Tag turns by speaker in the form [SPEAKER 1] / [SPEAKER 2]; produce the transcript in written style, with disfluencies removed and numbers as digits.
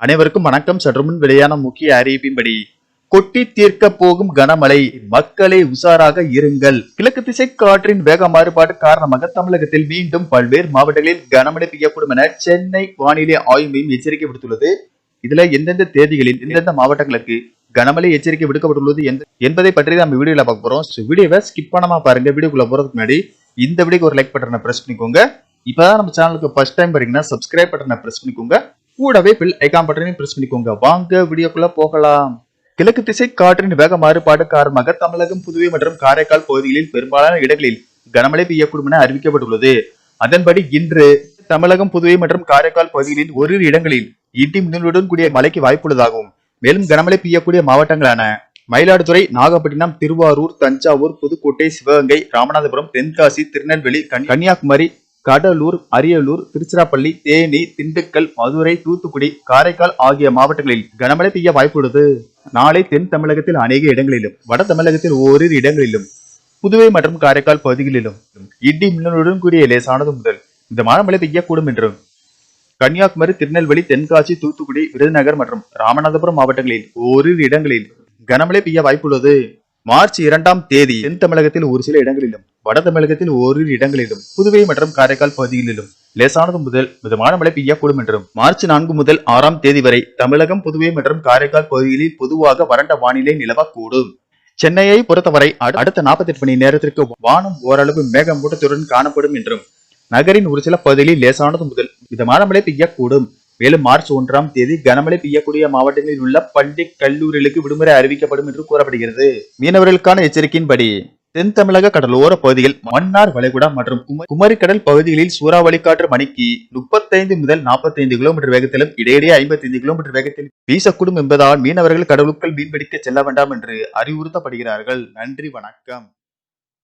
[SPEAKER 1] அனைவருக்கும் வணக்கம். சற்றுமுன் வெளியான முக்கிய அறிவிப்பின்படி கொட்டி தீர்க்க போகும் கனமழை, மக்களை உஷாராக இருங்கள். கிழக்கு திசை காற்றின் வேக மாறுபாடு காரணமாக தமிழகத்தில் மீண்டும் பல்வேறு மாவட்டங்களில் கனமழை பெய்யக்கூடும் என சென்னை வானிலை ஆய்வு மையம் எச்சரிக்கை விடுத்துள்ளது. இதுல எந்தெந்த தேதிகளில் எந்தெந்த மாவட்டங்களுக்கு கனமழை எச்சரிக்கை விடுக்கப்பட்டுள்ளது என்பதை பற்றி நம்ம வீடியோல பார்க்க போறோம். வீடியோவை ஸ்கிப் பண்ணாம பாருங்க. வீடியோக்குள்ள போறதுக்கு முன்னாடி இந்த வீடியோக்கு ஒரு லைக் பட்டனை பிரஸ் பண்ணிக்கோங்க. இப்பதான் நம்ம சேனலுக்கு ஃபர்ஸ்ட் டைம் வரீங்கன்னா சப்ஸ்கிரைப் பட்டனை பிரஸ் பண்ணிக்கோங்க. கூடவே பெல் ஐகான் பட்டனையும் பிரஸ் பண்ணிக்கோங்க. வாங்க வீடியோக்குள்ள போகலாம். கிழக்கு திசை காற்றின் வேக மாறுபாடு காரணமாக தமிழகம், புதுவை மற்றும் காரைக்கால் பகுதிகளில் பெரும்பாலான இடங்களில் கனமழை பெய்யக்கூடும் என அறிவிக்கப்பட்டுள்ளது. அதன்படி இன்று தமிழகம், புதுவை மற்றும் காரைக்கால் பகுதிகளில் ஓரிரு இடங்களில் இடி மின்னலுடன் கூடிய மழைக்கு வாய்ப்புள்ளதாகவும், மேலும் கனமழை பெய்யக்கூடிய மாவட்டங்களான மயிலாடுதுறை, நாகப்பட்டினம், திருவாரூர், தஞ்சாவூர், புதுக்கோட்டை, சிவகங்கை, ராமநாதபுரம், தென்காசி, திருநெல்வேலி, கன்னியாகுமரி, கடலூர், அரியலூர், திருச்சிராப்பள்ளி, தேனி, திண்டுக்கல், மதுரை, தூத்துக்குடி, காரைக்கால் ஆகிய மாவட்டங்களில் கனமழை பெய்ய வாய்ப்புள்ளது. நாளை தென் தமிழகத்தில் அநேக இடங்களிலும், வட தமிழகத்தில் ஓரிரு இடங்களிலும், புதுவை மற்றும் காரைக்கால் பகுதிகளிலும் இடி மின்னலுடன் கூடிய லேசானது முதல் மிதமான மழை பெய்யக்கூடும் என்றும், கன்னியாகுமரி, திருநெல்வேலி, தென்காசி, தூத்துக்குடி, விருதுநகர் மற்றும் ராமநாதபுரம் மாவட்டங்களில் ஓரிரு இடங்களில் கனமழை பெய்ய வாய்ப்புள்ளது. மார்ச் 2ஆம் தேதி தென் தமிழகத்தில் ஒரு சில இடங்களிலும், வட தமிழகத்தில் ஓரிரு இடங்களிலும், புதுவை மற்றும் காரைக்கால் பகுதிகளிலும் லேசானது முதல் மிதமான மழை பெய்யக்கூடும் என்றும், மார்ச் 4 முதல் 6ஆம் தேதி வரை தமிழகம், புதுவை மற்றும் காரைக்கால் பகுதிகளில் பொதுவாக வறண்ட வானிலை நிலவக்கூடும். சென்னையை பொறுத்தவரை அடுத்த 48 மணி நேரத்திற்கு வானம் ஓரளவு மேகமூட்டத்துடன் காணப்படும் என்றும், நகரின் ஒரு சில பகுதிகளில் லேசானது முதல் மிதமான மழை பெய்யக்கூடும். மேலும் மார்ச் 1ஆம் தேதி கனமழை பெய்யக்கூடிய மாவட்டங்களில் உள்ள பள்ளி, கல்லூரிகளுக்கு விடுமுறை அறிவிக்கப்படும் என்று கூறப்படுகிறது. மீனவர்களுக்கான எச்சரிக்கையின்படி தென் தமிழக கடலோர பகுதிகள், மன்னார் வளைகுடா மற்றும் குமரிக்கடல் பகுதிகளில் சூறாவளி காற்று மணிக்கு 35 முதல் 45 கிலோமீட்டர் வேகத்திலும் இடையிடையே 55 கிலோமீட்டர் வேகத்தில் வீசக்கூடும் என்பதால் மீனவர்கள் கடலுக்குள் மீன்பிடிக்க செல்ல வேண்டாம் என்று அறிவுறுத்தப்படுகிறார்கள். நன்றி, வணக்கம்.